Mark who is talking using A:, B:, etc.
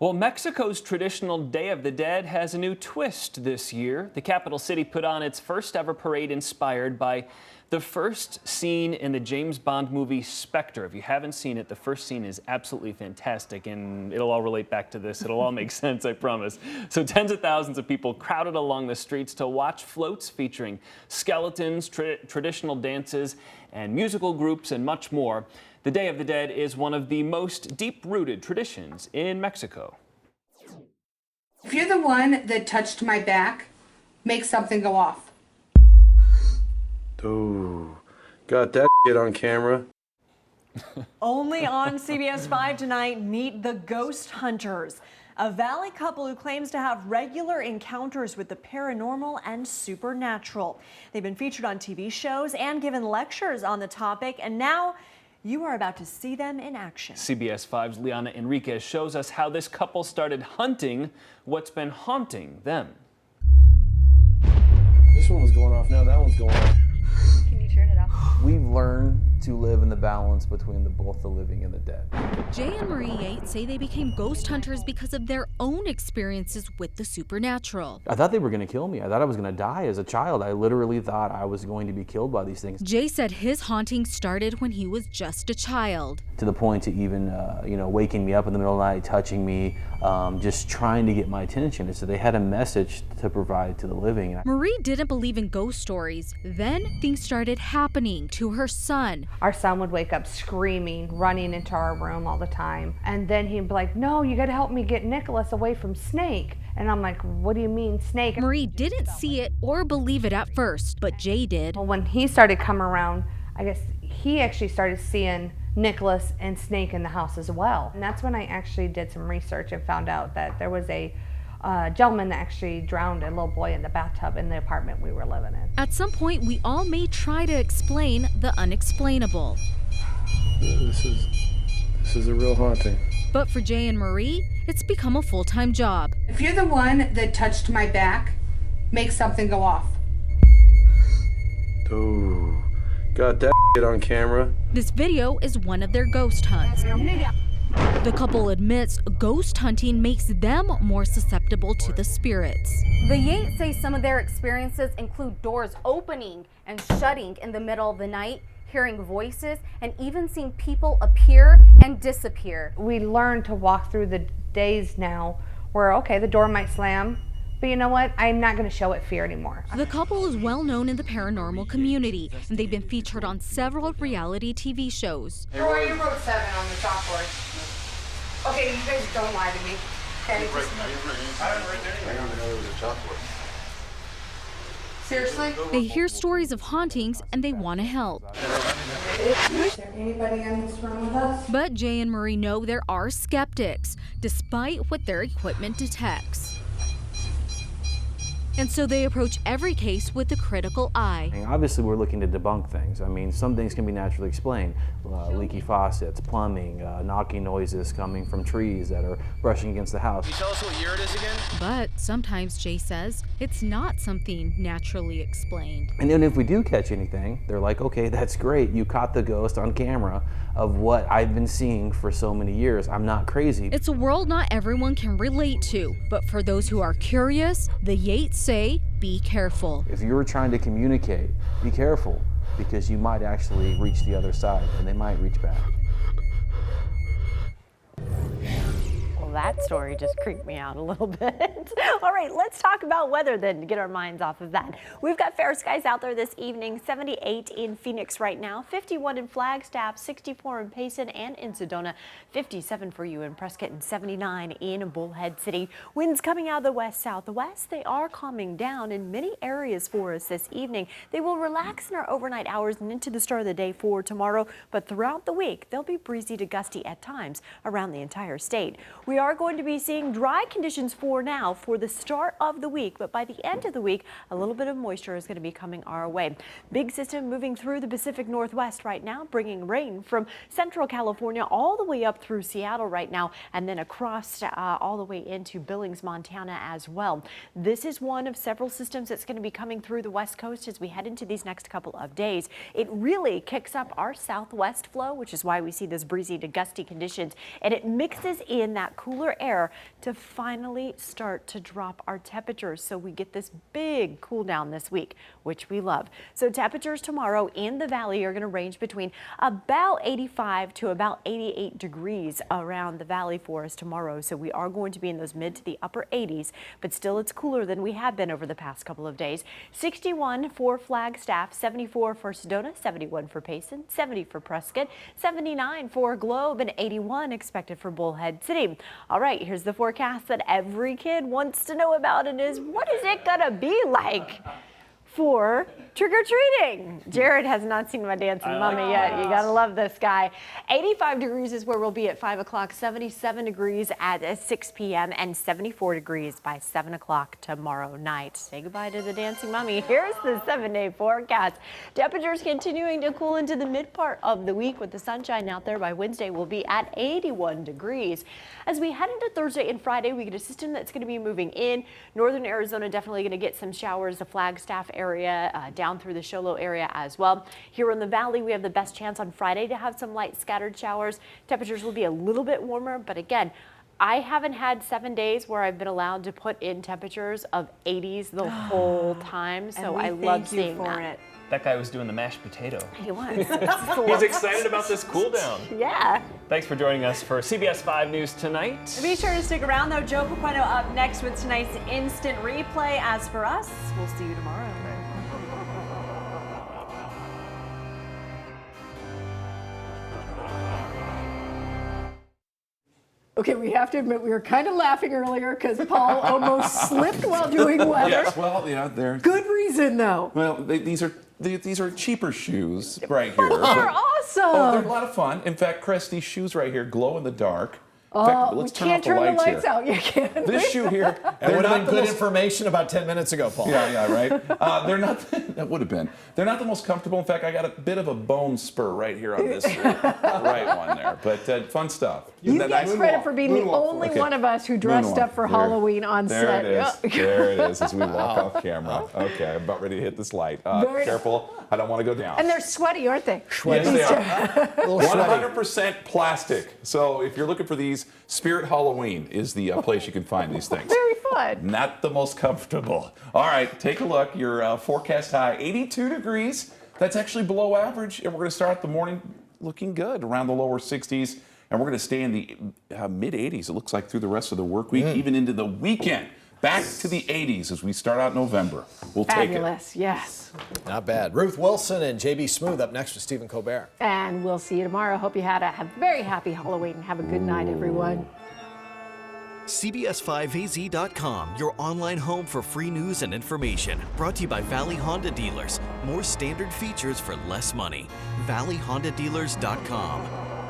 A: Well, Mexico's traditional Day of the Dead has a new twist this year. The capital city put on its first ever parade inspired by the first scene in the James Bond movie Spectre. If you haven't seen it, the first scene is absolutely fantastic, and it'll all relate back to this. It'll all make sense, I promise. So tens of thousands of people crowded along the streets to watch floats featuring skeletons, traditional dances, and musical groups, and much more. The Day of the Dead is one of the most deep-rooted traditions in Mexico.
B: If you're the one that touched my back, make something go off.
C: Ooh, got that shit on camera.
D: Only on CBS 5 tonight, meet the Ghost Hunters, a Valley couple who claims to have regular encounters with the paranormal and supernatural. They've been featured on TV shows and given lectures on the topic, and now you are about to see them in action.
A: CBS 5's Liana Enriquez shows us how this couple started hunting what's been haunting them.
C: This one was going off now, that one's going off.
D: Can you turn it off?
E: We've learned to live in the balance between both the living and the dead.
F: Jay and Marie Yates say they became ghost hunters because of their own experiences with the supernatural.
E: I thought they were going to kill me. I thought I was going to die as a child. I literally thought I was going to be killed by these things.
F: Jay said his haunting started when he was just a child.
E: To the point to even, waking me up in the middle of the night, touching me, just trying to get my attention. So they had a message to provide to the living.
F: Marie didn't believe in ghost stories. Then things started happening to her son.
B: Our son would wake up screaming, running into our room all the time. And then he'd be like, no, you gotta help me get Nicholas away from Snake. And I'm like, what do you mean, Snake?
F: Marie didn't see it or believe it at first, but Jay did.
B: Well, when he started coming around, I guess he actually started seeing Nicholas and Snake in the house as well. And that's when I actually did some research and found out that there was a gentleman that actually drowned a little boy in the bathtub in the apartment we were living in.
F: At some point, we all may try to explain the unexplainable.
C: This is a real haunting.
F: But for Jay and Marie, it's become a full-time job.
B: If you're the one that touched my back, make something go off.
C: Ooh, got that shit on camera.
F: This video is one of their ghost hunts. The couple admits ghost hunting makes them more susceptible to the spirits.
G: The Yates say some of their experiences include doors opening and shutting in the middle of the night, hearing voices, and even seeing people appear and disappear.
B: We learned to walk through the days now where, okay, the door might slam, but you know what? I'm not going to show it fear anymore.
F: The couple is well known in the paranormal community, and they've been featured on several reality TV shows.
B: Troy, you wrote 7 on the chalkboard. Okay, you guys don't lie to me. Okay,
C: I didn't know there was a chalkboard.
B: seriously?
F: They hear stories of hauntings and they want to help.
B: Is there anybody in this room with us?
F: But Jay and Marie know there are skeptics, despite what their equipment detects. And so they approach every case with a critical eye.
E: And obviously, we're looking to debunk things. I mean, some things can be naturally explained. Leaky faucets, plumbing, knocking noises coming from trees that are brushing against the house.
H: Can you tell us what year it is again?
F: But sometimes, Jay says, it's not something naturally explained.
E: And then if we do catch anything, they're like, okay, that's great. You caught the ghost on camera of what I've been seeing for so many years. I'm not crazy.
F: It's a world not everyone can relate to, but for those who are curious, the Yates say, be careful.
E: If you're trying to communicate, be careful, because you might actually reach the other side and they might reach back.
I: That story just creeped me out a little bit. All right, let's talk about weather then to get our minds off of that. We've got fair skies out there this evening, 78 in Phoenix right now, 51 in Flagstaff, 64 in Payson and in Sedona, 57 for you in Prescott, and 79 in Bullhead City. Winds coming out of the west-southwest. They are calming down in many areas for us this evening. They will relax in our overnight hours and into the start of the day for tomorrow, but throughout the week, they'll be breezy to gusty at times around the entire state. We are going to be seeing dry conditions for now for the start of the week, but by the end of the week, a little bit of moisture is going to be coming our way. Big system moving through the Pacific Northwest right now, bringing rain from central California all the way up through Seattle right now, and then across all the way into Billings, Montana as well. This is one of several systems that's going to be coming through the west coast as we head into these next couple of days. It really kicks up our southwest flow, which is why we see those breezy to gusty conditions, and it mixes in that cool cooler air to finally start to drop our temperatures. So we get this big cool down this week, which we love. So temperatures tomorrow in the valley are going to range between about 85 to about 88 degrees around the valley for us tomorrow. So we are going to be in those mid to the upper 80s, but still it's cooler than we have been over the past couple of days. 61 for Flagstaff, 74 for Sedona, 71 for Payson, 70 for Prescott, 79 for Globe, and 81 expected for Bullhead City. All right, here's the forecast that every kid wants to know about, and is what is it gonna be like for trick-or-treating? Jared has not seen my dancing mummy yet. You gotta love this guy. 85 degrees is where we'll be at 5 o'clock, 77 degrees at 6 p.m., and 74 degrees by 7 o'clock tomorrow night. Say goodbye to the dancing mummy. Here's the 7-day forecast. Temperatures continuing to cool into the mid part of the week with the sunshine out there. By Wednesday, we'll be at 81 degrees. As we head into Thursday and Friday, we get a system that's going to be moving in. Northern Arizona definitely going to get some showers. The Flagstaff area, down through the Show Low area as well. Here in the valley, we have the best chance on Friday to have some light scattered showers. Temperatures will be a little bit warmer, but again, I haven't had 7 days where I've been allowed to put in temperatures of 80s the whole time, so I love seeing that.
A: That guy was doing the mashed potato.
I: He was.
A: He's excited about this cool down.
I: Yeah.
A: Thanks for joining us for CBS 5 News Tonight.
D: Be sure to stick around, though. Joe Paquino up next with tonight's instant replay. As for us, we'll see you tomorrow.
H: Okay, we have to admit we were kind of laughing earlier because Paul almost slipped while doing weather.
C: Yes, well, you know, they're
H: Good reason, though.
C: well. These are cheaper shoes right here.
H: They're awesome.
C: Oh, they're a lot of fun. In fact, Chris, these shoes right here glow in the dark. In fact, let's
H: we can't turn the lights
C: here.
H: out. You can't.
C: This shoe here,
J: That would have been good information about 10 minutes ago, Paul.
C: Yeah, right. They're not. That would have been. They're not the most comfortable. In fact, I got a bit of a bone spur right here on this right one there. But fun stuff.
H: You get credit for being the only one of us who dressed up for Halloween on set.
C: There it is. There it is as we walk off camera. Okay, I'm about ready to hit this light. Careful, I don't want to go down.
H: And they're sweaty, aren't they?
C: Yes, they are. 100% plastic. So if you're looking for these, Spirit Halloween is the place you can find these things.
H: Very fun.
C: Not the most comfortable. All right, take a look. Your forecast high, 82 degrees. That's actually below average. And we're going to start the morning looking good around the lower 60s. And we're going to stay in the mid 80s, it looks like, through the rest of the work week, even into the weekend. Back to the 80s as we start out November. We'll take it.
H: Fabulous, yes.
J: Not bad. Ruth Wilson and JB Smooth up next with Stephen Colbert.
H: And we'll see you tomorrow. Hope you had a very happy Halloween. Have a good night, everyone.
K: CBS5AZ.com, your online home for free news and information. Brought to you by Valley Honda Dealers. More standard features for less money. ValleyHondaDealers.com.